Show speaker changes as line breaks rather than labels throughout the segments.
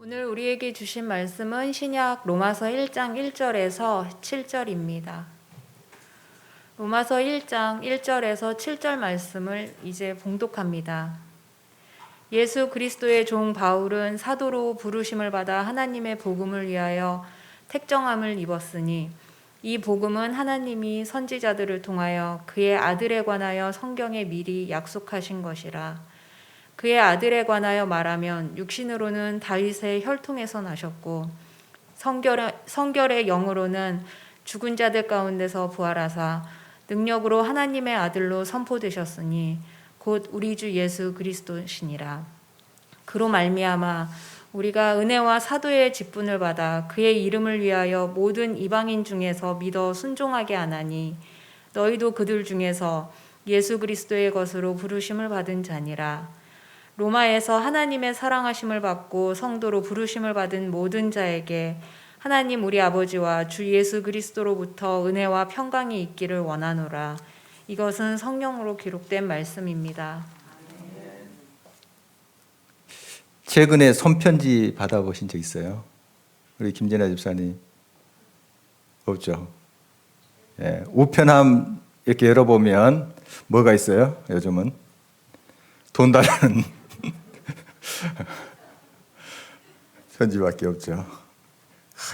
오늘 우리에게 주신 말씀은 신약 로마서 1장 1절에서 7절입니다. 로마서 1장 1절에서 7절 말씀을 이제 봉독합니다. 예수 그리스도의 종 바울은 사도로 부르심을 받아 하나님의 복음을 위하여 택정함을 입었으니 이 복음은 하나님이 선지자들을 통하여 그의 아들에 관하여 성경에 미리 약속하신 것이라. 그의 아들에 관하여 말하면 육신으로는 다윗의 혈통에서 나셨고 성결의 영으로는 죽은 자들 가운데서 부활하사 능력으로 하나님의 아들로 선포되셨으니 곧 우리 주 예수 그리스도시니라. 그로 말미암아 우리가 은혜와 사도의 직분을 받아 그의 이름을 위하여 모든 이방인 중에서 믿어 순종하게 하나니 너희도 그들 중에서 예수 그리스도의 것으로 부르심을 받은 자니라. 로마에서 하나님의 사랑하심을 받고 성도로 부르심을 받은 모든 자에게 하나님 우리 아버지와 주 예수 그리스도로부터 은혜와 평강이 있기를 원하노라. 이것은 성경으로 기록된 말씀입니다.
최근에 손편지 받아보신 적 있어요? 우리 김진아 집사님? 없죠? 예, 우편함 이렇게 열어보면 뭐가 있어요? 요즘은 돈 달라는 편지밖에 없죠.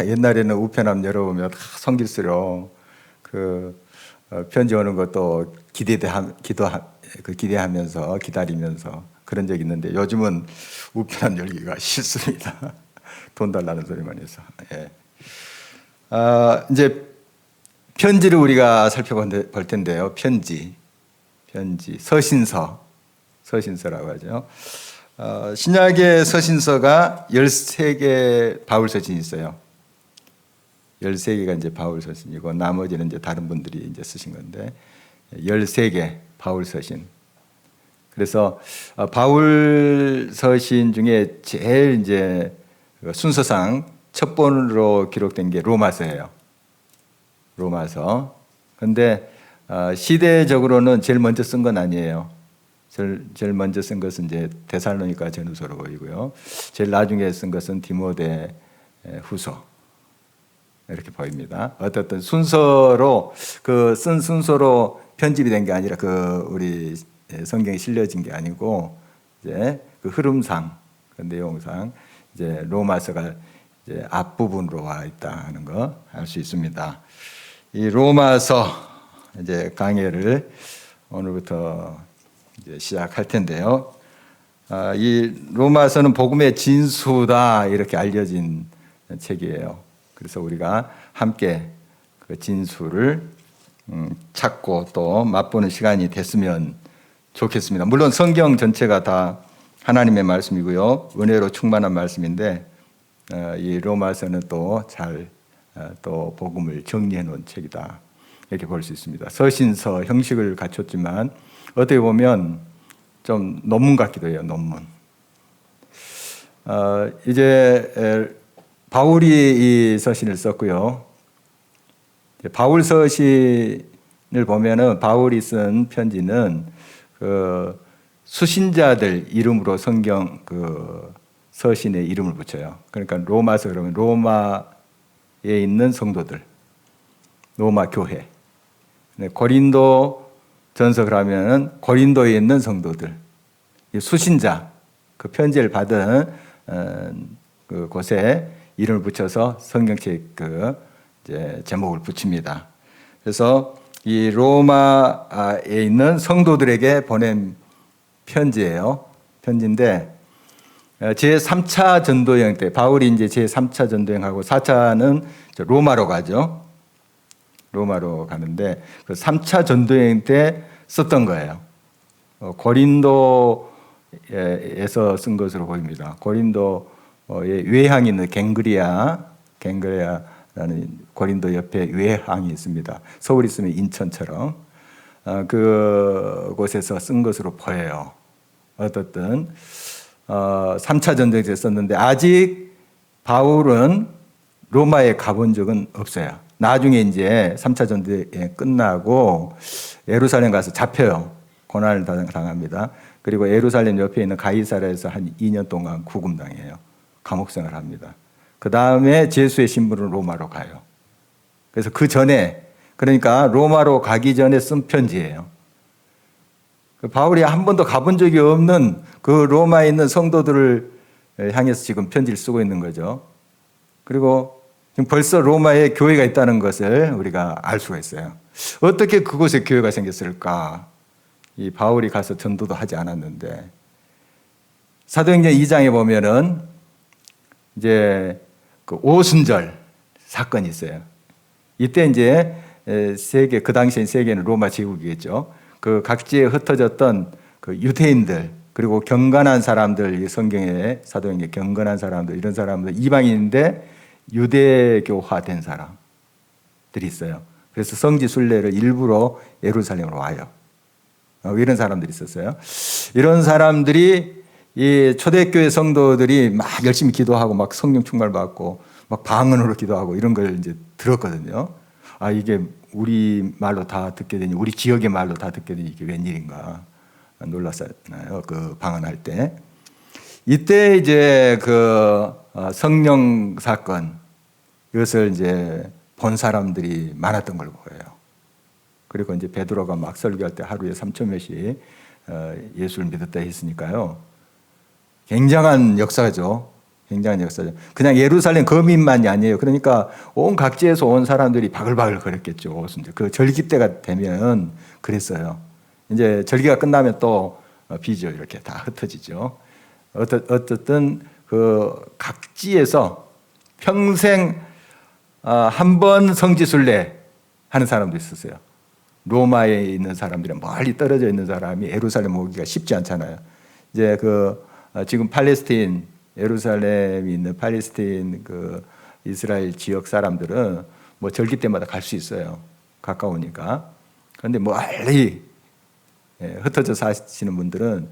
옛날에는 우편함 열어보면 성길수록 편지 오는 것도 기대하면서 기다리면서 그런 적이 있는데 요즘은 우편함 열기가 싫습니다. 돈 달라는 소리만 해서. 예. 이제 편지를 우리가 살펴볼 텐데요. 편지, 서신서라고 하죠. 신약의 서신서가 13개 바울 서신이 있어요. 13개가 이제 바울 서신이고 나머지는 이제 다른 분들이 이제 쓰신 건데 13개 바울 서신. 그래서 바울 서신 중에 제일 이제 순서상 첫 번으로 기록된 게 로마서예요. 로마서. 그런데 시대적으로는 제일 먼저 쓴 건 아니에요. 제일 먼저 쓴 것은 이제 데살로니가 전후서로 보이고요. 제일 나중에 쓴 것은 디모데 후서 이렇게 보입니다. 어떻든 순서로 쓴 순서로 편집이 된 게 아니라 우리 성경에 실려진 게 아니고 이제 그 흐름상 그 내용상 이제 로마서가 이제 앞부분으로 와 있다는 거 알 수 있습니다. 이 로마서 이제 강의를 오늘부터 이제 시작할 텐데요. 이 로마서는 복음의 진수다 이렇게 알려진 책이에요. 그래서 우리가 함께 그 진수를 찾고 또 맛보는 시간이 됐으면 좋겠습니다. 물론 성경 전체가 다 하나님의 말씀이고요. 은혜로 충만한 말씀인데 이 로마서는 또 잘 또 복음을 정리해 놓은 책이다. 이렇게 볼 수 있습니다. 서신서 형식을 갖췄지만 어떻게 보면 좀 논문 같기도 해요. 논문. 이제 바울이 이 서신을 썼고요. 바울 서신을 보면은 바울이 쓴 편지는 수신자들 이름으로 성경 서신에 이름을 붙여요. 그러니까 로마서 그러면 로마에 있는 성도들, 로마 교회. 고린도 전서 그러면은 고린도에 있는 성도들, 수신자, 그 편지를 받은 곳에 이름을 붙여서 성경책 이제 제목을 붙입니다. 그래서 이 로마에 있는 성도들에게 보낸 편지예요. 편지인데 제3차 전도여행 때 바울이 이제 제3차 전도여행하고 4차는 로마로 가죠. 로마로 가는데 그 3차 전도여행 때 썼던 거예요. 고린도에서 쓴 것으로 보입니다. 고린도에 외항이 있는 갱그리아라는 고린도 옆에 외항이 있습니다. 서울 있으면 인천처럼 그곳에서 쓴 것으로 보여요. 어떻든 3차 전도에 썼는데 아직 바울은 로마에 가본 적은 없어요. 나중에 이제 3차 전도에 끝나고 예루살렘 가서 잡혀요. 고난을 당합니다. 그리고 예루살렘 옆에 있는 가이사랴에서 한 2년 동안 구금당해요. 감옥 생활을 합니다. 그 다음에 제수의 신분으로 로마로 가요. 그래서 그 전에, 그러니까 로마로 가기 전에 쓴 편지예요. 바울이 한 번도 가본 적이 없는 그 로마에 있는 성도들을 향해서 지금 편지를 쓰고 있는 거죠. 그리고 지금 벌써 로마에 교회가 있다는 것을 우리가 알 수가 있어요. 어떻게 그곳에 교회가 생겼을까? 이 바울이 가서 전도도 하지 않았는데, 사도행전 2장에 보면은 이제 그 오순절 사건이 있어요. 이때 이제 세계, 그 당시엔 세계는 로마 제국이겠죠. 그 각지에 흩어졌던 그 유대인들, 그리고 경건한 사람들, 이 성경에 사도행전 경건한 사람들, 이런 사람들, 이방인인데 유대교화된 사람들이 있어요. 그래서 성지 순례를 일부러 예루살렘으로 와요. 이런 사람들이 있었어요. 이런 사람들이 이 초대교회 성도들이 막 열심히 기도하고 막 성령 충만 받고 막 방언으로 기도하고 이런 걸 이제 들었거든요. 아, 이게 우리 말로 다 듣게 되니, 우리 지역의 말로 다 듣게 되니 이게 웬일인가 놀랐잖아요. 그 방언할 때. 이때 이제 그 성령 사건, 이것을 이제 본 사람들이 많았던 걸 보여요. 그리고 이제 베드로가 막 설교할 때 하루에 3,000명씩 예수를 믿었다 했으니까요. 굉장한 역사죠. 굉장한 역사죠. 그냥 예루살렘 거민만이 아니에요. 그러니까 온 각지에서 온 사람들이 바글바글 거렸겠죠. 그 절기 때가 되면 그랬어요. 이제 절기가 끝나면 또 비죠. 이렇게 다 흩어지죠. 어쨌든 그 각지에서 평생 한 번 성지순례 하는 사람도 있었어요. 로마에 있는 사람들은 멀리 떨어져 있는 사람이 예루살렘 오기가 쉽지 않잖아요. 이제 그 지금 팔레스틴, 예루살렘이 있는 팔레스틴 그 이스라엘 지역 사람들은 뭐 절기 때마다 갈 수 있어요. 가까우니까. 그런데 멀리 흩어져 사시는 분들은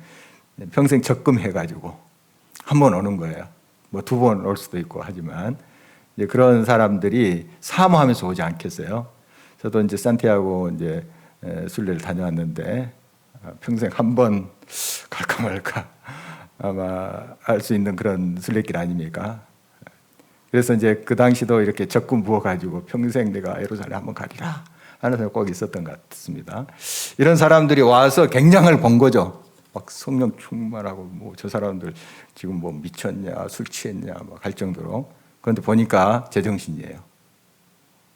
평생 적금해가지고 한 번 오는 거예요. 뭐 2번 올 수도 있고 하지만 이제 그런 사람들이 사모하면서 오지 않겠어요. 저도 이제 산티아고 이제 순례를 다녀왔는데 평생 한 번 갈까 말까 아마 할 수 있는 그런 순례길 아닙니까? 그래서 이제 그 당시도 이렇게 적금 부어가지고 평생 내가 예루살렘 한번 가리라 하는 사람이 꼭 있었던 것 같습니다. 이런 사람들이 와서 굉장을 본 거죠. 막 성령 충만하고 뭐 저 사람들 지금 뭐 미쳤냐 술 취했냐 막 할 정도로. 그런데 보니까 제정신이에요.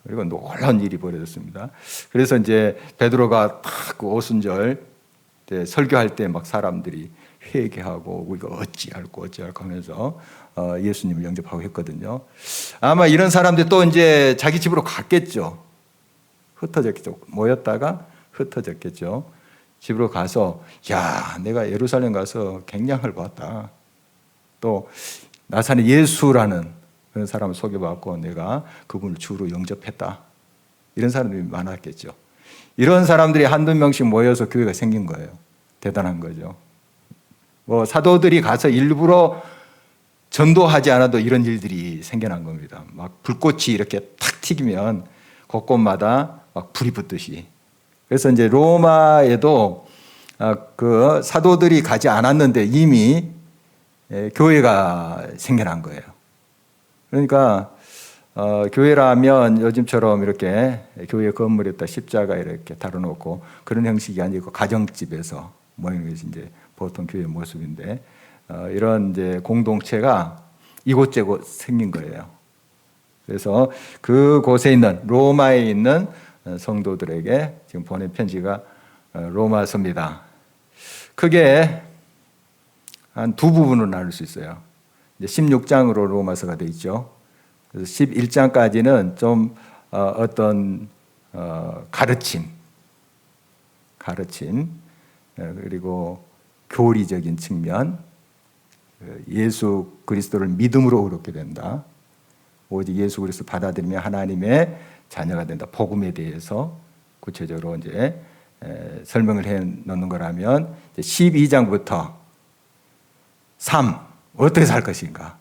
그리고 놀라운 일이 벌어졌습니다. 그래서 이제 베드로가 딱 그 오순절 설교할 때 막 사람들이 회개하고 우리가 어찌할고 하면서 예수님을 영접하고 했거든요. 아마 이런 사람들이 또 이제 자기 집으로 갔겠죠. 흩어졌겠죠. 모였다가 흩어졌겠죠. 집으로 가서 야, 내가 예루살렘 가서 갱량을 봤다. 또 나사렛 예수라는 그런 사람을 소개받고 내가 그분을 주로 영접했다. 이런 사람들이 많았겠죠. 이런 사람들이 한두 명씩 모여서 교회가 생긴 거예요. 대단한 거죠. 뭐 사도들이 가서 일부러 전도하지 않아도 이런 일들이 생겨난 겁니다. 막 불꽃이 이렇게 탁 튀기면 곳곳마다 막 불이 붙듯이. 그래서 이제 로마에도 그 사도들이 가지 않았는데 이미 교회가 생겨난 거예요. 그러니까 교회라면 요즘처럼 이렇게 교회 건물에다 십자가 이렇게 달아놓고 그런 형식이 아니고 가정집에서 모이는 것이 이제 보통 교회 모습인데 이런 이제 공동체가 이곳저곳 생긴 거예요. 그래서 그곳에 있는 로마에 있는 성도들에게 지금 보낸 편지가 로마서입니다. 크게 한 두 부분으로 나눌 수 있어요. 이제 16장으로 로마서가 되어 있죠. 그래서 11장까지는 좀 어떤 가르침 그리고 교리적인 측면, 예수 그리스도를 믿음으로 의롭게 된다. 오직 예수 그리스도 받아들이면 하나님의 자녀가 된다. 복음에 대해서 구체적으로 이제 설명을 해 놓는 거라면 12장부터 3 어떻게 살 것인가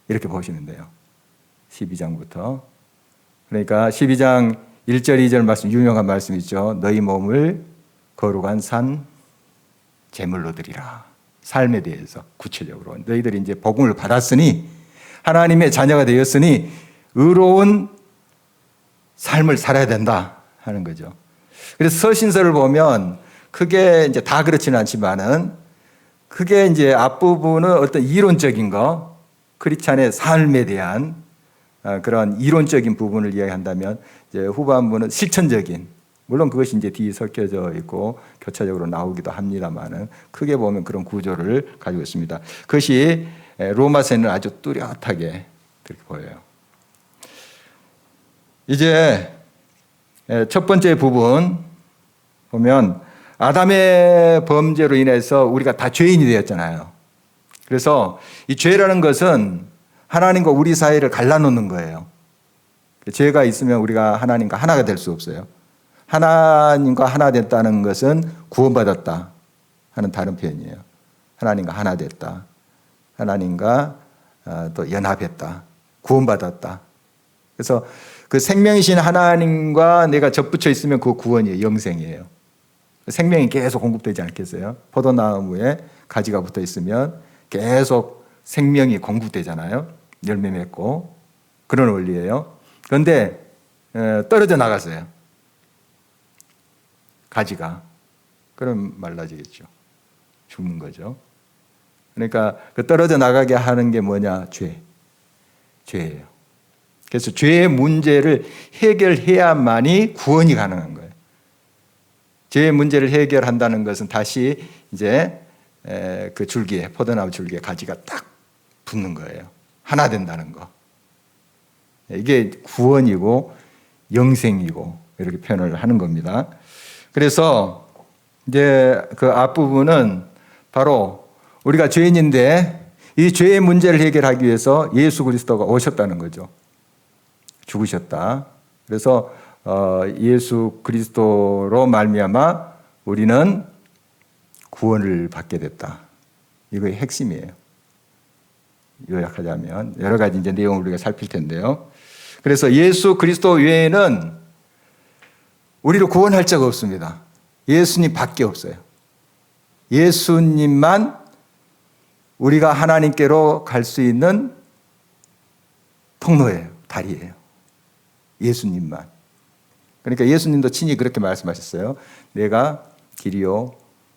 이렇게 보시면 돼요. 12장부터 그러니까 12장 1절 2절 말씀 유명한 말씀 있죠. 너희 몸을 거룩한 산 제물로 드리라. 삶에 대해서 구체적으로 너희들이 이제 복음을 받았으니 하나님의 자녀가 되었으니 의로운 삶을 살아야 된다 하는 거죠. 그래서 서신서를 보면 크게 이제 다 그렇지는 않지만은 크게 이제 앞부분은 어떤 이론적인 거, 크리스찬의 삶에 대한 그런 이론적인 부분을 이야기한다면 이제 후반부는 실천적인, 물론 그것이 이제 뒤에 섞여져 있고 교차적으로 나오기도 합니다만은 크게 보면 그런 구조를 가지고 있습니다. 그것이 로마서에는 아주 뚜렷하게 그렇게 보여요. 이제 첫 번째 부분 보면 아담의 범죄로 인해서 우리가 다 죄인이 되었잖아요. 그래서 이 죄라는 것은 하나님과 우리 사이를 갈라놓는 거예요. 죄가 있으면 우리가 하나님과 하나가 될 수 없어요. 하나님과 하나 됐다는 것은 구원받았다 하는 다른 표현이에요. 하나님과 하나 됐다. 하나님과 또 연합했다. 구원받았다. 그래서 그 생명이신 하나님과 내가 접붙여 있으면 그 구원이에요. 영생이에요. 생명이 계속 공급되지 않겠어요? 포도나무에 가지가 붙어 있으면 계속 생명이 공급되잖아요. 열매 맺고. 그런 원리예요. 그런데 떨어져 나갔어요. 가지가. 그럼 말라지겠죠. 죽는 거죠. 그러니까 그 떨어져 나가게 하는 게 뭐냐? 죄예요. 그래서 죄의 문제를 해결해야만이 구원이 가능한 거예요. 죄의 문제를 해결한다는 것은 다시 이제 그 줄기에, 포도나무 줄기에 가지가 딱 붙는 거예요. 하나 된다는 거. 이게 구원이고 영생이고 이렇게 표현을 하는 겁니다. 그래서 이제 그 앞부분은 바로 우리가 죄인인데 이 죄의 문제를 해결하기 위해서 예수 그리스도가 오셨다는 거죠. 죽으셨다. 그래서 예수 그리스도로 말미암아 우리는 구원을 받게 됐다. 이거의 핵심이에요. 요약하자면 여러 가지 이제 내용을 우리가 살필 텐데요. 그래서 예수 그리스도 외에는 우리를 구원할 자가 없습니다. 예수님 밖에 없어요. 예수님만 우리가 하나님께로 갈 수 있는 통로예요. 다리예요. 예수님만. 그러니까 예수님도 친히 그렇게 말씀하셨어요. 내가 길이요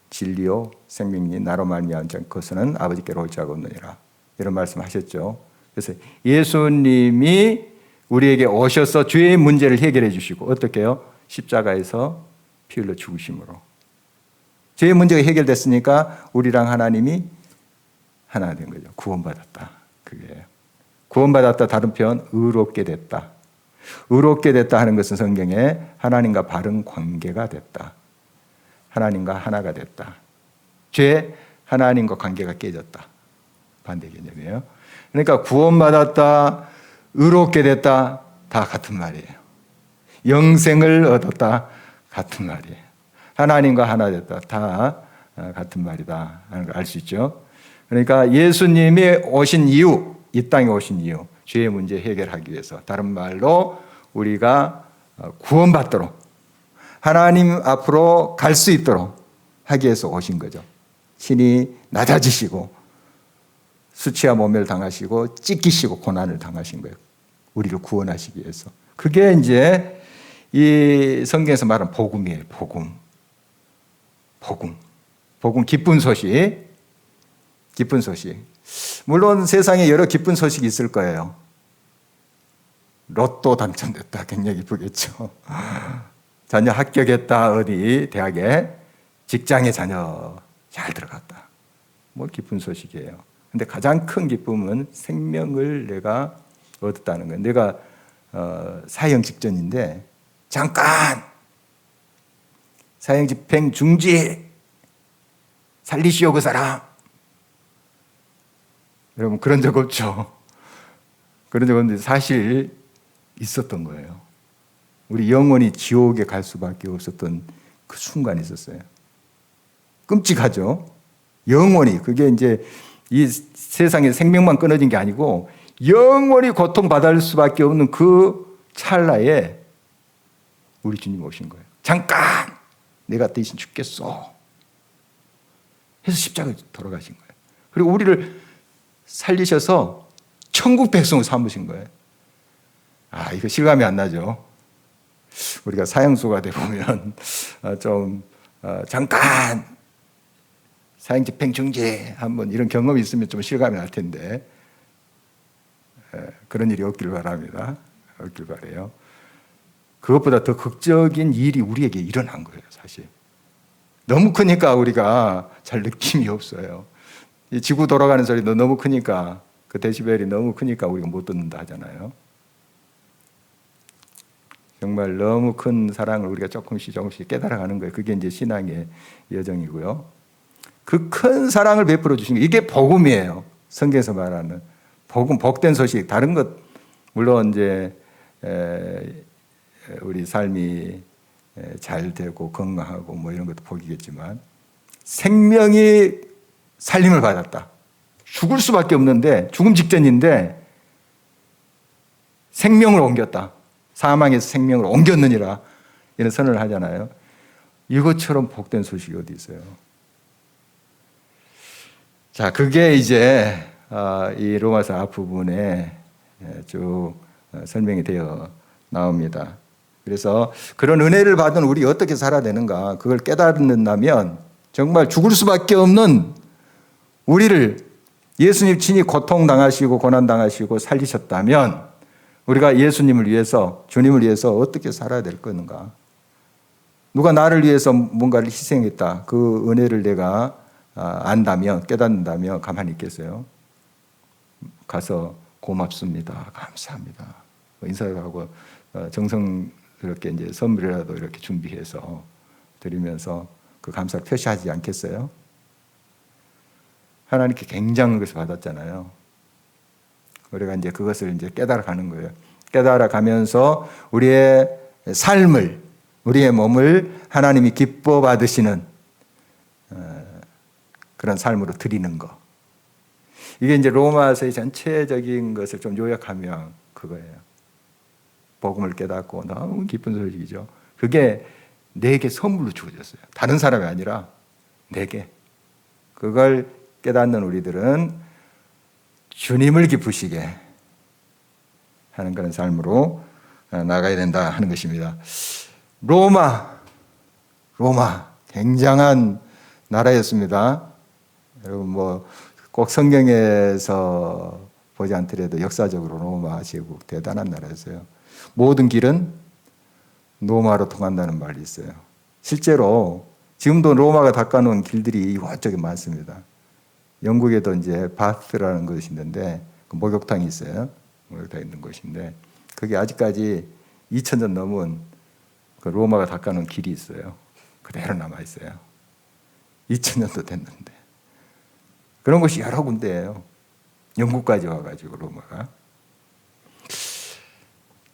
진리요 생명이 나로 말미암지 않고서는 아버지께로 올 자가 없느니라. 이런 말씀하셨죠. 그래서 예수님이 우리에게 오셔서 죄의 문제를 해결해 주시고 어떻게 해요? 십자가에서 피 흘려 죽으심으로. 죄의 문제가 해결됐으니까 우리랑 하나님이 하나 된 거죠. 구원받았다. 그게 구원받았다. 다른 표현 의롭게 됐다. 의롭게 됐다 하는 것은 성경에 하나님과 바른 관계가 됐다. 하나님과 하나가 됐다. 죄 하나님과 관계가 깨졌다. 반대 개념이에요. 그러니까 구원받았다, 의롭게 됐다 다 같은 말이에요. 영생을 얻었다 같은 말이에요. 하나님과 하나 됐다 다 같은 말이다 하는 걸 알 수 있죠. 그러니까 예수님이 오신 이유, 이 땅에 오신 이유, 죄의 문제 해결하기 위해서, 다른 말로 우리가 구원받도록 하나님 앞으로 갈 수 있도록 하기 위해서 오신 거죠. 신이 낮아지시고 수치와 모멸 당하시고 찢기시고 고난을 당하신 거예요. 우리를 구원하시기 위해서. 그게 이제 이 성경에서 말하는 복음이에요. 복음 기쁜 소식. 기쁜 소식. 물론 세상에 여러 기쁜 소식이 있을 거예요. 로또 당첨됐다. 굉장히 기쁘겠죠. 자녀 합격했다. 어디 대학에. 직장에 자녀 잘 들어갔다. 뭐 기쁜 소식이에요. 근데 가장 큰 기쁨은 생명을 내가 얻었다는 거예요. 내가 사형 직전인데 잠깐 사형 집행 중지 살리시오 그 사람. 여러분 그런 적 없죠? 그런 적 없는데 사실 있었던 거예요. 우리 영원히 지옥에 갈 수밖에 없었던 그 순간이 있었어요. 끔찍하죠? 영원히. 그게 이제 이 세상에 생명만 끊어진 게 아니고 영원히 고통받을 수밖에 없는 그 찰나에 우리 주님 오신 거예요. 잠깐! 내가 대신 죽겠어. 해서 십자가에 돌아가신 거예요. 그리고 우리를 살리셔서 천국 백성을 삼으신 거예요. 아, 이거 실감이 안 나죠? 우리가 사형수가 돼 보면 좀 잠깐 사형집행중재 한번 이런 경험이 있으면 좀 실감이 날 텐데 그런 일이 없길 바랍니다. 없길 바래요. 그것보다 더 극적인 일이 우리에게 일어난 거예요, 사실. 너무 크니까 우리가 잘 느낌이 없어요. 이 지구 돌아가는 소리도 너무 크니까, 그 데시벨이 너무 크니까 우리가 못 듣는다 하잖아요. 정말 너무 큰 사랑을 우리가 조금씩 깨달아가는 거예요. 그게 이제 신앙의 여정이고요. 그 큰 사랑을 베풀어 주신 게 이게 복음이에요. 성경에서 말하는 복음, 복된 소식. 다른 것 물론 이제 우리 삶이 잘 되고 건강하고 뭐 이런 것도 복이겠지만 생명이 살림을 받았다. 죽을 수밖에 없는데 죽음 직전인데 생명을 옮겼다. 사망에서 생명을 옮겼느니라 이런 선언을 하잖아요. 이것처럼 복된 소식이 어디 있어요? 자, 그게 이제 이 로마서 앞부분에 쭉 설명이 되어 나옵니다. 그래서 그런 은혜를 받은 우리 어떻게 살아야 되는가, 그걸 깨닫는다면 정말 죽을 수밖에 없는 우리를 예수님 친히 고통당하시고 고난당하시고 살리셨다면 우리가 예수님을 위해서, 주님을 위해서 어떻게 살아야 될 건가? 누가 나를 위해서 뭔가를 희생했다. 그 은혜를 내가 안다면, 깨닫는다면 가만히 있겠어요? 가서 고맙습니다. 감사합니다. 인사하고 정성스럽게 이제 선물이라도 이렇게 준비해서 드리면서 그 감사를 표시하지 않겠어요? 하나님께 굉장한 것을 받았잖아요. 우리가 이제 그것을 이제 깨달아가는 거예요. 깨달아가면서 우리의 삶을, 우리의 몸을 하나님이 기뻐 받으시는 그런 삶으로 드리는 거. 이게 이제 로마서의 전체적인 것을 좀 요약하면 그거예요. 복음을 깨닫고 너무 기쁜 소식이죠. 그게 내게 선물로 주어졌어요. 다른 사람이 아니라 내게. 그걸 깨닫는 우리들은 주님을 기쁘시게 하는 그런 삶으로 나가야 된다 하는 것입니다. 로마 굉장한 나라였습니다. 여러분 뭐 꼭 성경에서 보지 않더라도 역사적으로 로마 제국 대단한 나라였어요. 모든 길은 로마로 통한다는 말이 있어요. 실제로 지금도 로마가 닦아놓은 길들이 이곳저곳 많습니다. 영국에도 이제 바스라는 것이 있는데 그 목욕탕이 있어요. 목욕탕 있는 곳인데 그게 아직까지 2000년 넘은 그 로마가 닦아놓은 길이 있어요. 그대로 남아 있어요. 2000년도 됐는데 그런 곳이 여러 군데예요. 영국까지 와가지고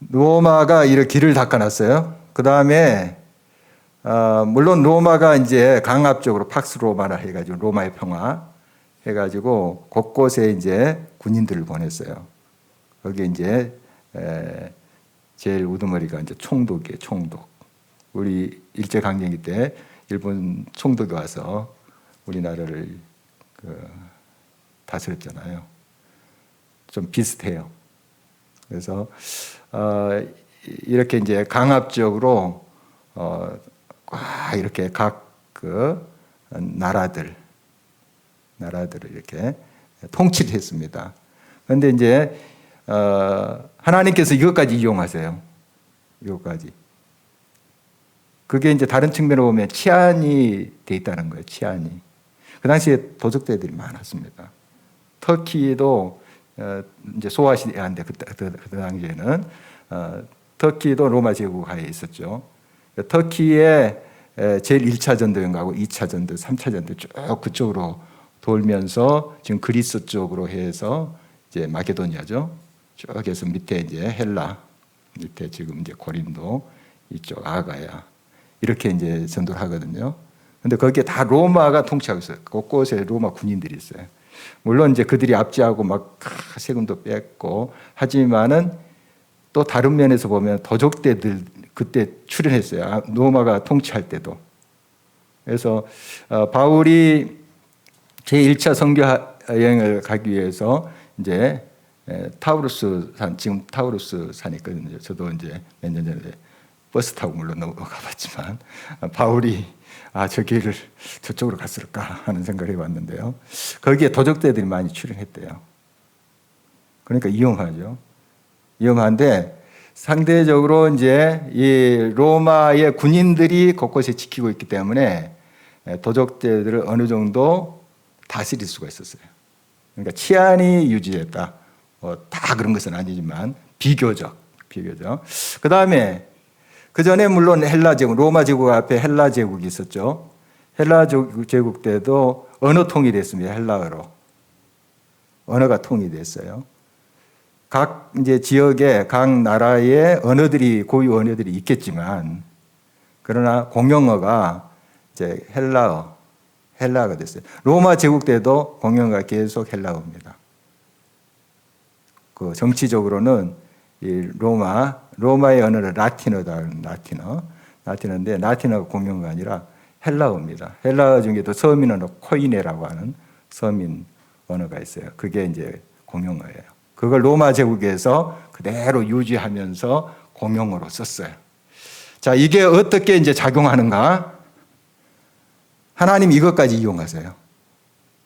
로마가 이렇게 길을 닦아놨어요. 그 다음에 물론 로마가 이제 강압적으로 팍스 로마라 해가지고 로마의 평화 해가지고 곳곳에 이제 군인들을 보냈어요. 거기 이제 제일 우두머리가 이제 총독이에요. 총독. 우리 일제 강점기 때 일본 총독이 와서 우리나라를 다스렸잖아요. 좀 비슷해요. 그래서 이렇게 이제 강압적으로 이렇게 각 그 나라들을 이렇게 통치를 했습니다. 그런데 이제 하나님께서 이것까지 이용하세요. 이것까지. 그게 이제 다른 측면으로 보면 치안이 돼 있다는 거예요. 치안이. 그 당시에 도적대들이 많았습니다. 터키도 이제 소아시아인데 그 당시에는 터키도 로마 제국 하에 있었죠. 터키의 제일 1차 전도여행하고 2차 전도, 3차 전도 쭉 그쪽으로 돌면서 지금 그리스 쪽으로 해서 이제 마게도니아죠. 쭉 해서 밑에 이제 헬라, 밑에 지금 이제 고린도, 이쪽 아가야 이렇게 이제 전도를 하거든요. 근데 거기에 다 로마가 통치하고 있어요. 곳곳에 로마 군인들이 있어요. 물론 이제 그들이 압제하고 막 세금도 뺐고 하지만은 또 다른 면에서 보면 도적대들 그때 출현했어요. 로마가 통치할 때도. 그래서 바울이 제1차 선교 여행을 가기 위해서 이제 타우루스 산, 지금 타우루스 산이 있거든요. 저도 이제 몇 년 전에 버스 타고 물론 넘어가 봤지만 바울이 저 길을 저쪽으로 갔을까 하는 생각을 해봤는데요. 거기에 도적대들이 많이 출행했대요. 그러니까 위험하죠. 위험한데 상대적으로 이제 이 로마의 군인들이 곳곳에 지키고 있기 때문에 도적대들을 어느 정도 다스릴 수가 있었어요. 그러니까 치안이 유지됐다. 다 그런 것은 아니지만 비교적. 그 다음에 그 전에 물론 헬라 제국, 로마 제국 앞에 헬라 제국이 있었죠. 헬라 제국 때도 언어 통일했습니다. 헬라어로. 언어가 통일됐어요. 각 이제 지역에 각 나라의 언어들이 고유 언어들이 있겠지만 그러나 공용어가 이제 헬라어가 됐어요. 로마 제국 때도 공용어가 계속 헬라어입니다. 그 정치적으로는 이 로마의 언어는 라틴어인데 라틴어가 공용어가 아니라 헬라어입니다. 헬라어 중에도 서민 언어 코이네라고 하는 서민 언어가 있어요. 그게 이제 공용어예요. 그걸 로마 제국에서 그대로 유지하면서 공용어로 썼어요. 자, 이게 어떻게 이제 작용하는가? 하나님 이것까지 이용하세요.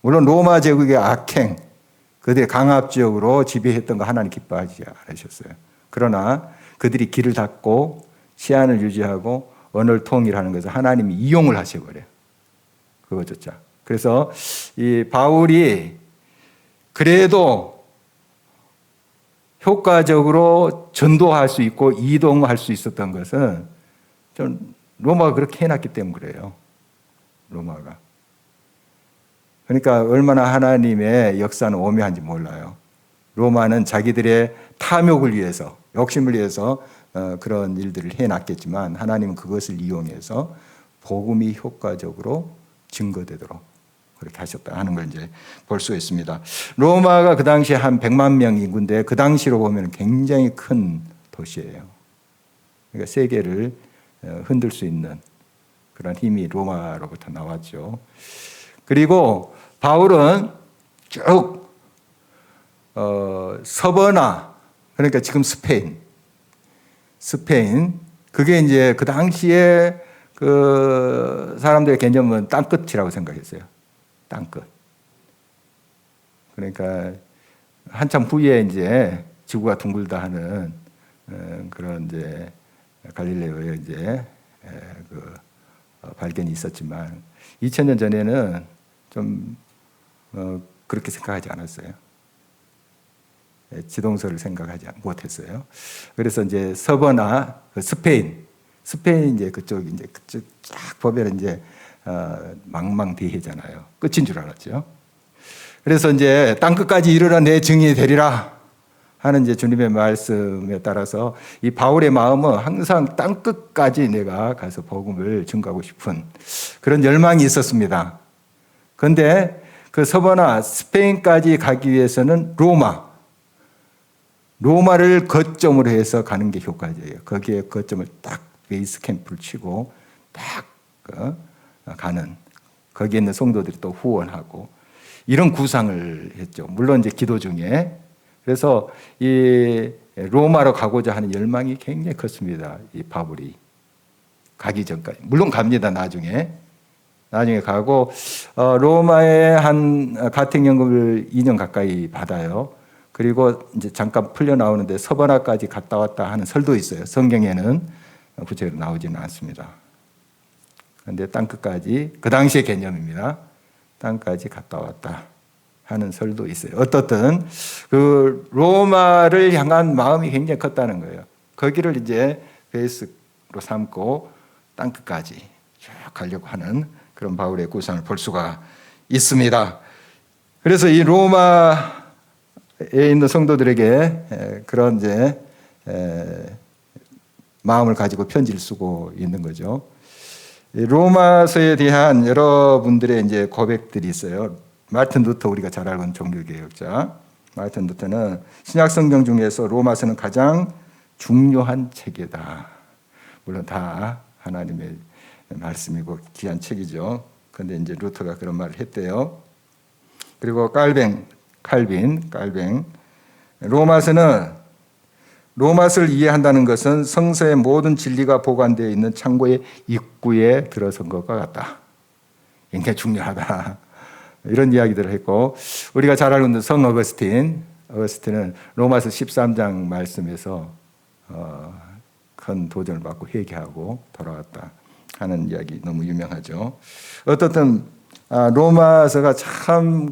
물론 로마 제국의 악행, 그들의 강압적으로 지배했던 거 하나님 기뻐하지 않으셨어요. 그러나 그들이 길을 닫고 치안을 유지하고 언어를 통일하는 것을 하나님이 이용을 하셔버려요. 그거조차. 그래서 이 바울이 그래도 효과적으로 전도할 수 있고 이동할 수 있었던 것은 좀 로마가 그렇게 해놨기 때문에 그래요. 로마가. 그러니까 얼마나 하나님의 역사는 오묘한지 몰라요. 로마는 자기들의 탐욕을 위해서, 욕심을 위해서 그런 일들을 해놨겠지만 하나님은 그것을 이용해서 복음이 효과적으로 증거되도록 그렇게 하셨다 하는 걸 이제 볼 수 있습니다. 로마가 그 당시에 한 100만 명 인구인데 그 당시로 보면 굉장히 큰 도시예요. 그러니까 세계를 흔들 수 있는 그런 힘이 로마로부터 나왔죠. 그리고 바울은 쭉 서버나 그러니까 지금 스페인 그게 이제 그 당시에 그 사람들의 개념은 땅끝이라고 생각했어요. 땅끝. 그러니까 한참 후에 이제 지구가 둥글다 하는 그런 이제 갈릴레오의 이제 그 발견이 있었지만 2000년 전에는 좀 그렇게 생각하지 않았어요. 지동설을 생각하지 못했어요. 그래서 이제 서버나 스페인 이제 그쪽 쫙 보면 이제 망망대해잖아요. 끝인 줄 알았죠. 그래서 이제 땅 끝까지 이르러 내 증인이 되리라 하는 이제 주님의 말씀에 따라서 이 바울의 마음은 항상 땅 끝까지 내가 가서 복음을 증거하고 싶은 그런 열망이 있었습니다. 그런데 그 서버나 스페인까지 가기 위해서는 로마를 거점으로 해서 가는 게 효과적이에요. 거기에 거점을 딱 베이스 캠프를 치고 딱 가는 거기에 있는 성도들이 또 후원하고 이런 구상을 했죠. 물론 이제 기도 중에. 그래서 이 로마로 가고자 하는 열망이 굉장히 컸습니다. 이 바울이 가기 전까지. 물론 갑니다. 나중에 가고 로마에 한 가택연금을 2년 가까이 받아요. 그리고 이제 잠깐 풀려 나오는데 서버나까지 갔다 왔다 하는 설도 있어요. 성경에는 구체적으로 나오지는 않습니다. 그런데 땅끝까지 그 당시의 개념입니다. 땅까지 갔다 왔다 하는 설도 있어요. 어떻든 그 로마를 향한 마음이 굉장히 컸다는 거예요. 거기를 이제 베이스로 삼고 땅끝까지 쭉 가려고 하는 그런 바울의 구상을 볼 수가 있습니다. 그래서 이 로마에 있는 성도들에게 그런 이제 마음을 가지고 편지를 쓰고 있는 거죠. 로마서에 대한 여러분들의 이제 고백들이 있어요. 마르틴 루터 우리가 잘 알고 있는 종교개혁자 마르틴 루터는 신약 성경 중에서 로마서는 가장 중요한 책이다. 물론 다 하나님의 말씀이고 귀한 책이죠. 그런데 이제 루터가 그런 말을 했대요. 그리고 칼빈. 로마서는 로마서를 이해한다는 것은 성서의 모든 진리가 보관되어 있는 창고의 입구에 들어선 것과 같다. 굉장히 중요하다. 이런 이야기들을 했고, 우리가 잘 알고 있는 성 어거스틴은 로마서 13장 말씀에서 큰 도전을 받고 회개하고 돌아왔다 하는 이야기 너무 유명하죠. 어떻든 로마서가 참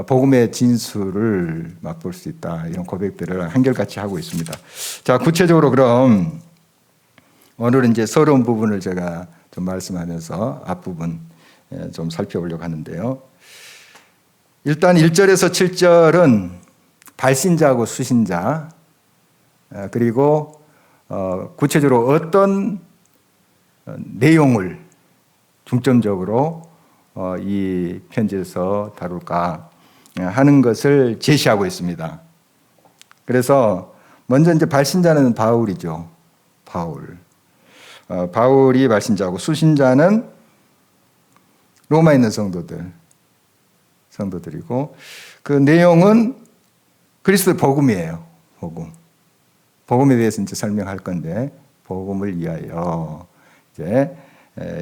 복음의 진수를 맛볼 수 있다, 이런 고백들을 한결같이 하고 있습니다. 자, 구체적으로 그럼 오늘은 이제 서러운 부분을 제가 좀 말씀하면서 앞부분 좀 살펴보려고 하는데요. 일단 1절에서 7절은 발신자하고 수신자, 그리고 구체적으로 어떤 내용을 중점적으로 이 편지에서 다룰까 하는 것을 제시하고 있습니다. 그래서 먼저 이제 발신자는 바울이죠. 바울이 발신자고, 수신자는 로마에 있는 성도들이고, 그 내용은 그리스도의 복음이에요. 복음에 대해서 이제 설명할 건데, 복음을 위하여 이제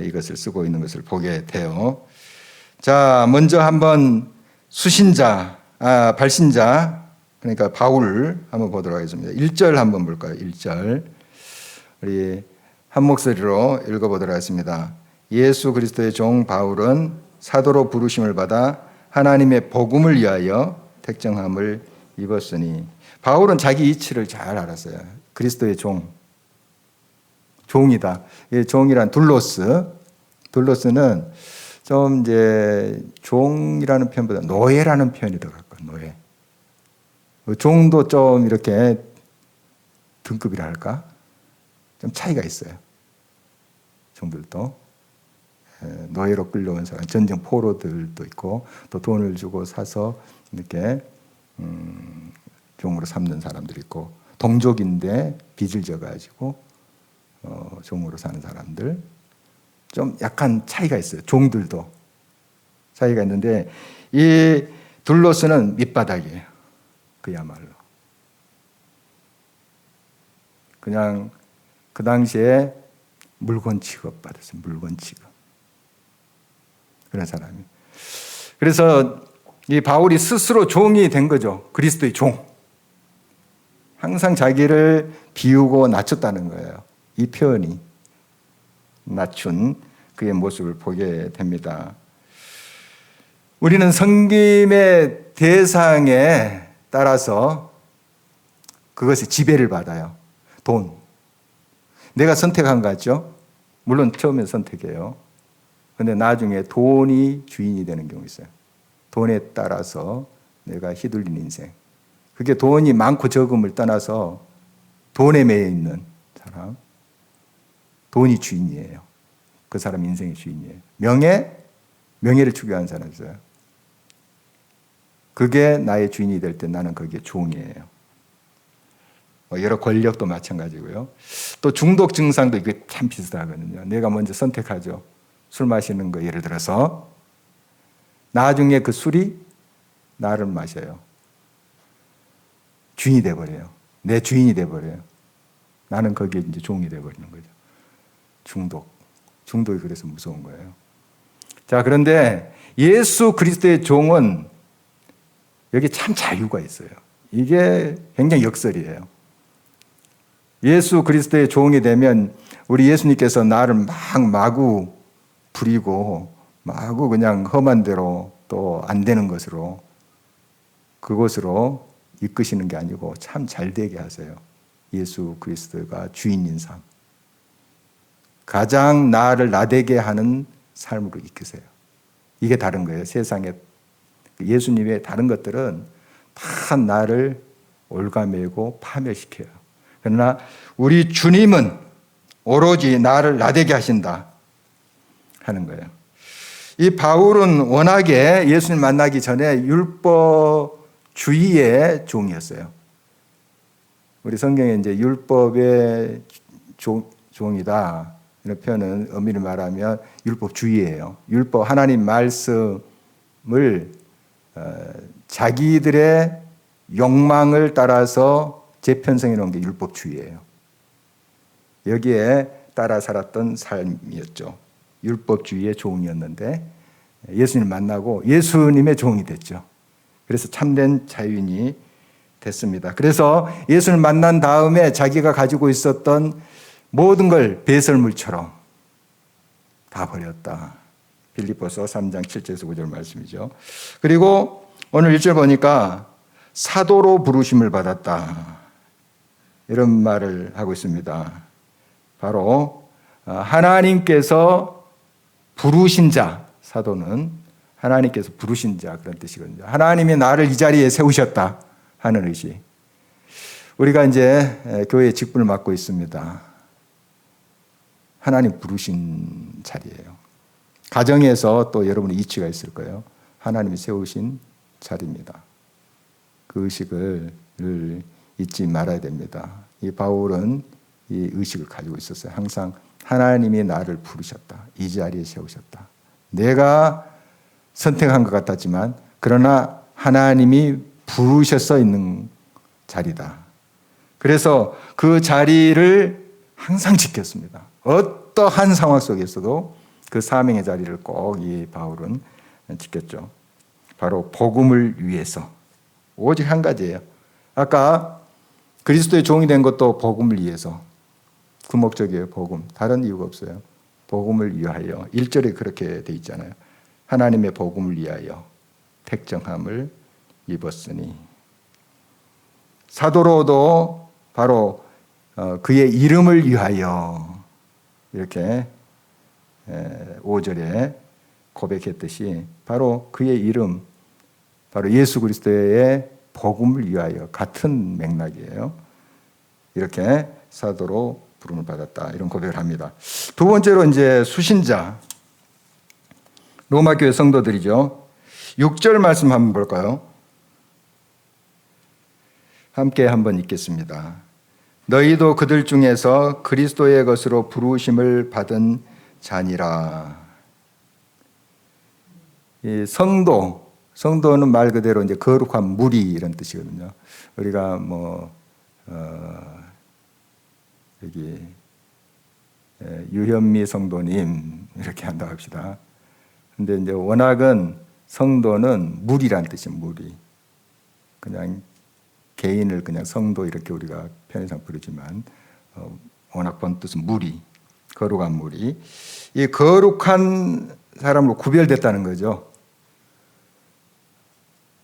이것을 쓰고 있는 것을 보게 돼요. 자, 먼저 한번 발신자, 그러니까 바울 한번 보도록 하겠습니다. 1절 한번 볼까요? 1절. 우리 한 목소리로 읽어보도록 하겠습니다. 예수 그리스도의 종 바울은 사도로 부르심을 받아 하나님의 복음을 위하여 택정함을 입었으니. 바울은 자기 이치를 잘 알았어요. 그리스도의 종이다. 종이란 둘로스는 좀 이제 종이라는 표현보다 노예라는 표현이 더 가까워요. 노예. 종도 좀 이렇게 등급이라 할까? 좀 차이가 있어요. 종들도. 노예로 끌려온 사람, 전쟁 포로들도 있고, 또 돈을 주고 사서 이렇게 종으로 삼는 사람들이 있고, 동족인데 빚을 져가지고 종으로 사는 사람들, 좀 약간 차이가 있어요. 종들도 차이가 있는데, 이 둘로스는 밑바닥이에요. 그야말로 그냥 그 당시에 물건 취급받았어요. 물건 취급. 그런 사람이. 그래서 이 바울이 스스로 종이 된 거죠. 그리스도의 종. 항상 자기를 비우고 낮췄다는 거예요. 이 표현이 낮춘 그의 모습을 보게 됩니다. 우리는 섬김의 대상에 따라서 그것이 지배를 받아요. 돈. 내가 선택한 거 같죠? 물론 처음에 선택해요. 근데 나중에 돈이 주인이 되는 경우 있어요. 돈에 따라서 내가 휘둘린 인생. 그게 돈이 많고 적음을 떠나서 돈에 매여 있는 사람. 돈이 주인이에요. 그 사람 인생의 주인이에요. 명예를 추구하는 사람이 있어요. 그게 나의 주인이 될 때 나는 거기에 종이에요. 여러 권력도 마찬가지고요. 또 중독 증상도 이게 참 비슷하거든요. 내가 먼저 선택하죠. 술 마시는 거 예를 들어서 나중에 그 술이 나를 마셔요. 주인이 돼버려요. 내 주인이 돼버려요. 나는 거기에 이제 종이 돼버리는 거죠. 중독이 그래서 무서운 거예요. 자, 그런데 예수 그리스도의 종은 여기 참 자유가 있어요. 이게 굉장히 역설이에요. 예수 그리스도의 종이 되면 우리 예수님께서 나를 마구 부리고 마구 그냥 험한 대로 또 안 되는 것으로 그곳으로 이끄시는 게 아니고 참 잘 되게 하세요. 예수 그리스도가 주인인 삶. 가장 나를 나되게 하는 삶으로 이끄세요. 이게 다른 거예요. 세상에 예수님의 다른 것들은 다 나를 올가매고 파멸시켜요. 그러나 우리 주님은 오로지 나를 나되게 하신다 하는 거예요. 이 바울은 워낙에 예수님 만나기 전에 율법주의의 종이었어요. 우리 성경에 이제 율법의 종이다 이런 표현은 의미를 말하면 율법주의예요. 율법 하나님 말씀 자기들의 욕망을 따라서 재편성해 놓은 게 율법주의예요. 여기에 따라 살았던 삶이었죠. 율법주의의 종이었는데 예수님을 만나고 예수님의 종이 됐죠. 그래서 참된 자유인이 됐습니다. 그래서 예수를 만난 다음에 자기가 가지고 있었던 모든 걸 배설물처럼 다 버렸다. 빌립보서 3장 7절에서 9절 말씀이죠. 그리고 오늘 1절 보니까 사도로 부르심을 받았다. 이런 말을 하고 있습니다. 바로 하나님께서 부르신 자, 사도는 하나님께서 부르신 자 그런 뜻이거든요. 하나님이 나를 이 자리에 세우셨다 하는 의식. 우리가 이제 교회에 직분을 맡고 있습니다. 하나님 부르신 자리예요. 가정에서 또 여러분의 이치가 있을 거예요. 하나님이 세우신 자리입니다. 그 의식을 잊지 말아야 됩니다. 이 바울은 이 의식을 가지고 있었어요. 항상 하나님이 나를 부르셨다. 이 자리에 세우셨다. 내가 선택한 것 같았지만 그러나 하나님이 부르셔서 있는 자리다. 그래서 그 자리를 항상 지켰습니다. 어떠한 상황 속에서도 그 사명의 자리를 꼭 이 바울은 지켰죠. 바로 복음을 위해서. 오직 한 가지예요. 아까 그리스도의 종이 된 것도 복음을 위해서. 그 목적이에요. 복음. 다른 이유가 없어요. 복음을 위하여. 1절에 그렇게 돼 있잖아요. 하나님의 복음을 위하여 택정함을 입었으니. 사도로도 바로 그의 이름을 위하여 이렇게 5절에 고백했듯이 바로 그의 이름, 바로 예수 그리스도의 복음을 위하여 같은 맥락이에요. 이렇게 사도로 부름을 받았다. 이런 고백을 합니다. 두 번째로 이제 수신자, 로마 교회 성도들이죠. 6절 말씀 한번 볼까요? 함께 한번 읽겠습니다. 너희도 그들 중에서 그리스도의 것으로 부르심을 받은 자니라. 이 성도는 말 그대로 이제 거룩한 무리 이런 뜻이거든요. 우리가 여기 유현미 성도님 이렇게 한다고 합시다. 근데 이제 워낙은 성도는 무리란 뜻이에요. 무리. 그냥 개인을 그냥 성도 이렇게 우리가 편의상 부르지만 워낙 본 뜻은 무리, 거룩한 무리. 이 거룩한 사람으로 구별됐다는 거죠.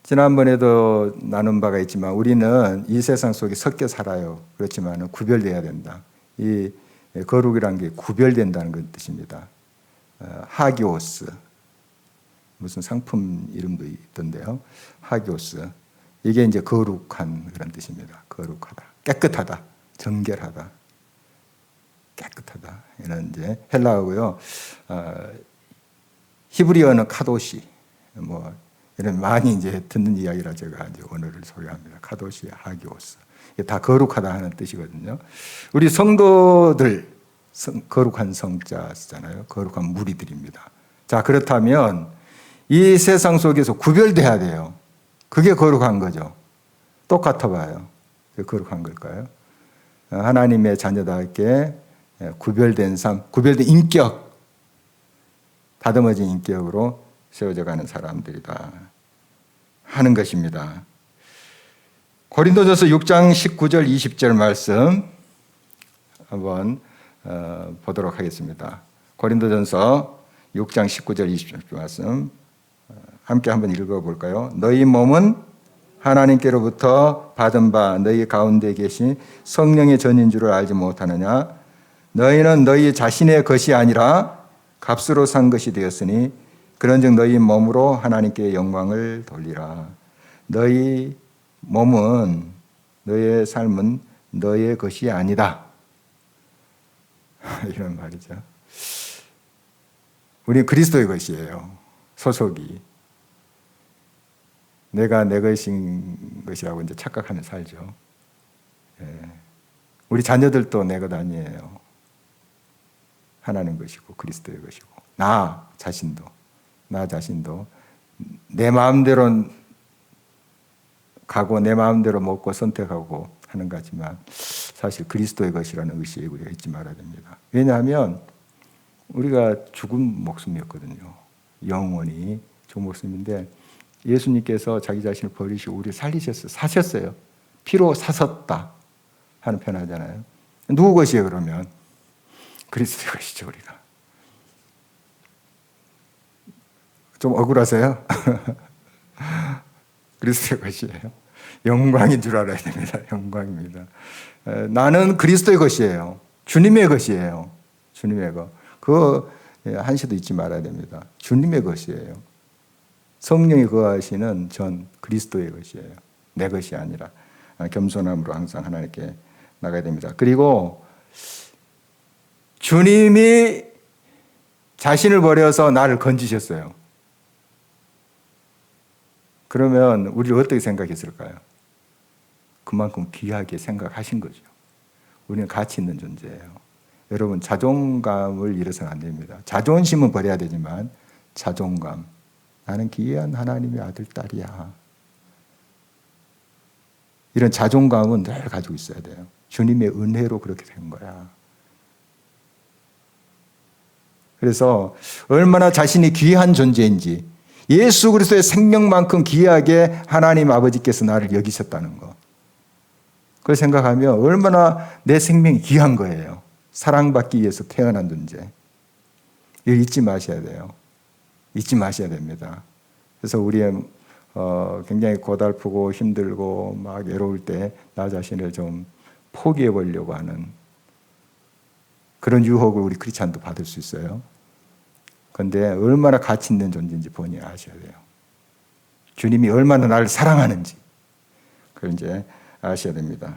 지난번에도 나눈 바가 있지만 우리는 이 세상 속에 섞여 살아요. 그렇지만 구별돼야 된다. 이 거룩이라는 게 구별된다는 그 뜻입니다. 하기오스. 무슨 상품 이름도 있던데요. 하기오스. 이게 이제 거룩한 그런 뜻입니다. 거룩하다. 깨끗하다. 정결하다. 깨끗하다. 이런 이제 헬라어고요. 히브리어는 카도시. 이런 많이 이제 듣는 이야기라 제가 이제 오늘을 소개합니다. 카도시, 하기오스. 이게 다 거룩하다 하는 뜻이거든요. 우리 성도들 거룩한 성자 쓰잖아요. 거룩한 무리들입니다. 자, 그렇다면 이 세상 속에서 구별돼야 돼요. 그게 거룩한 거죠. 똑같아 봐요. 그게 거룩한 걸까요? 하나님의 자녀답게 구별된 삶, 구별된 인격, 다듬어진 인격으로 세워져 가는 사람들이다 하는 것입니다. 고린도전서 6장 19절 20절 말씀 한번 보도록 하겠습니다. 고린도전서 6장 19절 20절 말씀 함께 한번 읽어볼까요? 너희 몸은 하나님께로부터 받은 바 너희 가운데 계신 성령의 전인 줄을 알지 못하느냐? 너희는 너희 자신의 것이 아니라 값으로 산 것이 되었으니 그런즉 너희 몸으로 하나님께 영광을 돌리라. 너희 몸은, 너의 삶은 너의 것이 아니다. 이런 말이죠. 우리 그리스도의 것이에요. 소속이. 내가 내 것인 것이라고 이제 착각하며 살죠. 우리 자녀들도 내 것 아니에요. 하나님 것이고 그리스도의 것이고 나 자신도 내 마음대로 가고 내 마음대로 먹고 선택하고 하는 거지만 사실 그리스도의 것이라는 의식이 우리가 잊지 말아야 됩니다. 왜냐하면 우리가 죽은 목숨이었거든요. 영원히 죽은 목숨인데 예수님께서 자기 자신을 버리시고 우리를 살리셨어요. 사셨어요. 피로 사셨다 하는 표현 하잖아요. 누구 것이에요 그러면? 그리스도의 것이죠 우리가. 좀 억울하세요? 그리스도의 것이에요. 영광인 줄 알아야 됩니다. 영광입니다. 나는 그리스도의 것이에요. 주님의 것이에요. 주님의 것. 그거 한시도 잊지 말아야 됩니다. 주님의 것이에요. 성령이 거하시는 전 그리스도의 것이에요. 내 것이 아니라 겸손함으로 항상 하나님께 나가야 됩니다. 그리고 주님이 자신을 버려서 나를 건지셨어요. 그러면 우리를 어떻게 생각했을까요? 그만큼 귀하게 생각하신 거죠. 우리는 가치 있는 존재예요. 여러분 자존감을 잃어서는 안 됩니다. 자존심은 버려야 되지만 자존감. 나는 귀한 하나님의 아들, 딸이야. 이런 자존감은 늘 가지고 있어야 돼요. 주님의 은혜로 그렇게 된 거야. 그래서 얼마나 자신이 귀한 존재인지 예수 그리스도의 생명만큼 귀하게 하나님 아버지께서 나를 여기셨다는 거. 그걸 생각하면 얼마나 내 생명이 귀한 거예요. 사랑받기 위해서 태어난 존재. 이거 잊지 마셔야 돼요. 잊지 마셔야 됩니다. 그래서 우리의 굉장히 고달프고 힘들고 막 외로울 때 나 자신을 좀 포기해 보려고 하는 그런 유혹을 우리 크리스찬도 받을 수 있어요. 그런데 얼마나 가치 있는 존재인지 본인이 아셔야 돼요. 주님이 얼마나 나를 사랑하는지 그걸 이제 아셔야 됩니다.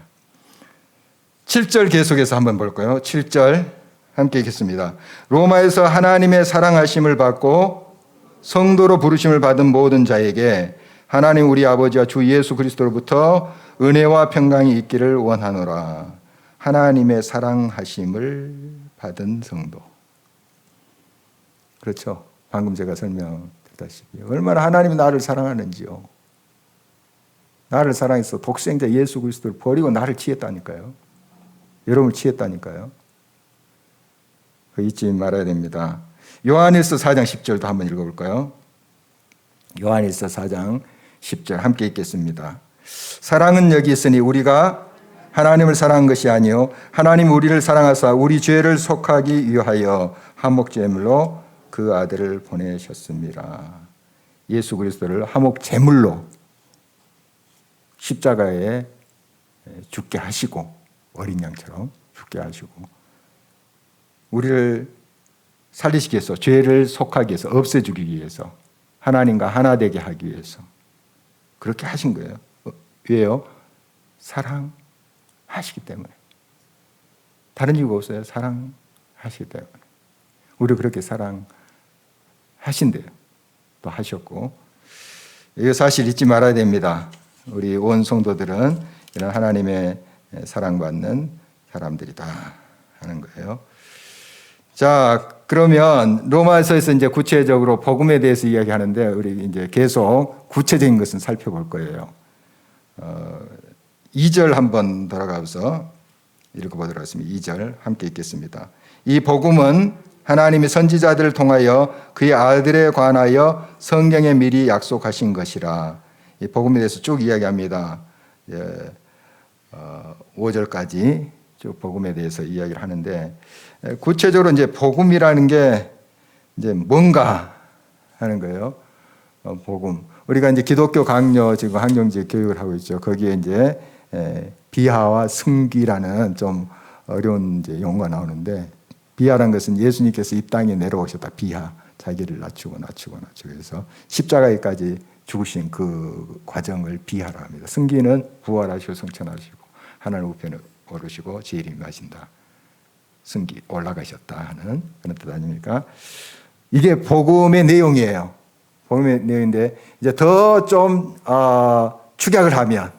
7절 계속해서 한번 볼까요? 7절 함께 읽겠습니다. 로마에서 하나님의 사랑하심을 받고 성도로 부르심을 받은 모든 자에게 하나님 우리 아버지와 주 예수 그리스도로부터 은혜와 평강이 있기를 원하노라. 하나님의 사랑하심을 받은 성도. 그렇죠. 방금 제가 설명드렸다시피 얼마나 하나님이 나를 사랑하는지요. 나를 사랑해서 독생자 예수 그리스도를 버리고 나를 취했다니까요. 여러분을 취했다니까요. 잊지 말아야 됩니다. 요한일서 4장 10절도 한번 읽어볼까요? 요한일서 4장 10절 함께 읽겠습니다. 사랑은 여기 있으니 우리가 하나님을 사랑한 것이 아니요 하나님 우리를 사랑하사 우리 죄를 속하기 위하여 화목제물로 그 아들을 보내셨습니다. 예수 그리스도를 화목제물로 십자가에 죽게 하시고 어린 양처럼 죽게 하시고 우리를 살리시기 위해서 죄를 속하기 위해서 없애주기 위해서 하나님과 하나 되게 하기 위해서 그렇게 하신 거예요. 왜요? 사랑하시기 때문에. 다른 이유가 없어요. 사랑하시기 때문에. 우리 그렇게 사랑하신대요. 또 하셨고 이거 사실 잊지 말아야 됩니다. 우리 온 성도들은 이런 하나님의 사랑받는 사람들이다 하는 거예요. 자, 그러면 로마서에서 이제 구체적으로 복음에 대해서 이야기하는데 우리 이제 계속 구체적인 것은 살펴볼 거예요. 2절 한번 돌아가서 읽어보도록 하겠습니다. 2절 함께 읽겠습니다. 이 복음은 하나님이 선지자들을 통하여 그의 아들에 관하여 성경에 미리 약속하신 것이라. 이 복음에 대해서 쭉 이야기합니다. 5절까지 쭉 복음에 대해서 이야기를 하는데 구체적으로 이제 복음이라는 게 이제 뭔가 하는 거예요. 복음. 우리가 이제 기독교 강요 지금 학령제 교육을 하고 있죠. 거기에 이제 비하와 승귀라는 좀 어려운 이제 용어가 나오는데 비하라는 것은 예수님께서 이 땅에 내려오셨다. 비하. 자기를 낮추고 해서 십자가에까지 죽으신 그 과정을 비하라 합니다. 승기는 부활하시고 성천하시고 하나님 우편에 오르시고 지혜를 임하신다. 승기 올라가셨다 하는 그런 뜻 아닙니까? 이게 복음의 내용이에요. 복음의 내용인데 이제 더 좀 축약을 하면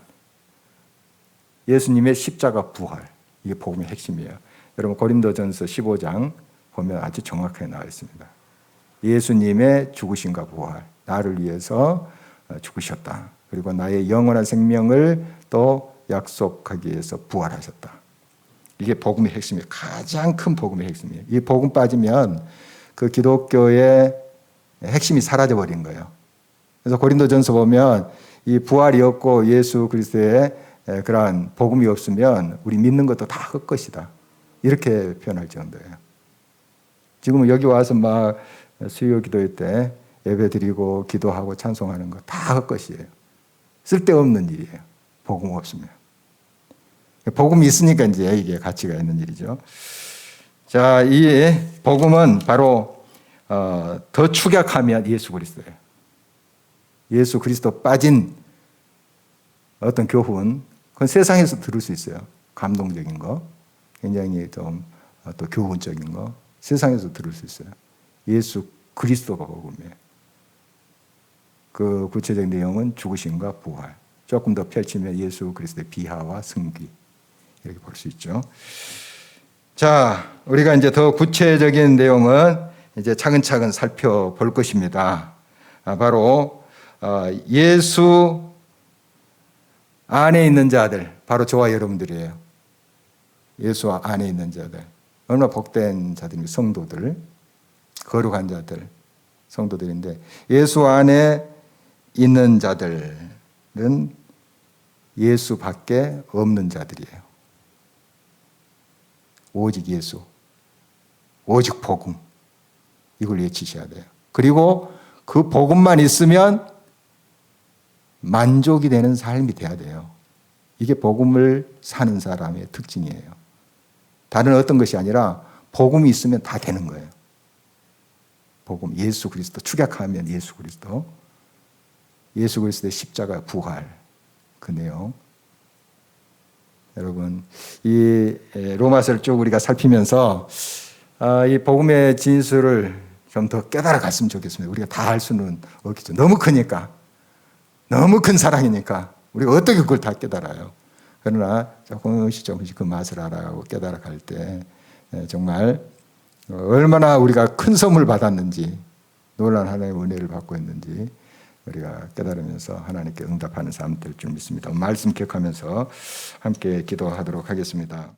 예수님의 십자가 부활 이게 복음의 핵심이에요. 여러분 고린도전서 15장 보면 아주 정확하게 나와 있습니다. 예수님의 죽으심과 부활 나를 위해서 죽으셨다. 그리고 나의 영원한 생명을 또 약속하기 위해서 부활하셨다. 이게 복음의 핵심이에요. 가장 큰 복음의 핵심이에요. 이 복음 빠지면 그 기독교의 핵심이 사라져 버린 거예요. 그래서 고린도전서 보면 이 부활이 없고 예수 그리스도의 그러한 복음이 없으면 우리 믿는 것도 다 헛것이다. 이렇게 표현할 정도예요. 지금은 여기 와서 막 수요 기도회 때 예배 드리고 기도하고 찬송하는 거 다 헛것이에요. 쓸데없는 일이에요. 복음 없으면. 복음이 있으니까 이제 이게 가치가 있는 일이죠. 자, 이 복음은 바로 더 축약하면 예수 그리스도예요. 예수 그리스도 빠진 어떤 교훈, 그건 세상에서 들을 수 있어요. 감동적인 거, 굉장히 좀 또 교훈적인 거, 세상에서 들을 수 있어요. 예수 그리스도가 복음이에요. 그 구체적인 내용은 죽으심과 부활. 조금 더 펼치면 예수 그리스도의 비하와 승귀. 이렇게 볼 수 있죠. 자, 우리가 이제 더 구체적인 내용은 이제 차근차근 살펴볼 것입니다. 바로 예수 안에 있는 자들, 바로 저와 여러분들이에요. 예수 안에 있는 자들. 얼마나 복된 자들이 성도들, 거룩한 자들, 성도들인데 예수 안에 있는 자들은 예수 밖에 없는 자들이에요. 오직 예수, 오직 복음, 이걸 외치셔야 돼요. 그리고 그 복음만 있으면 만족이 되는 삶이 돼야 돼요. 이게 복음을 사는 사람의 특징이에요. 다른 어떤 것이 아니라 복음이 있으면 다 되는 거예요. 복음, 예수 그리스도, 축약하면 예수 그리스도, 예수 그리스도의 십자가 부활, 그 내용. 여러분, 이 로마서를 쭉 우리가 살피면서 이 복음의 진술을 좀 더 깨달아 갔으면 좋겠습니다. 우리가 다 할 수는 없겠죠. 너무 크니까. 너무 큰 사랑이니까 우리가 어떻게 그걸 다 깨달아요. 그러나 조금씩 그 맛을 알아가고 깨달아 갈 때 정말 얼마나 우리가 큰 선물 받았는지, 놀라운 하나님의 은혜를 받고 있는지 우리가 깨달으면서 하나님께 응답하는 삶 될 줄 믿습니다. 말씀 기억하면서 함께 기도하도록 하겠습니다.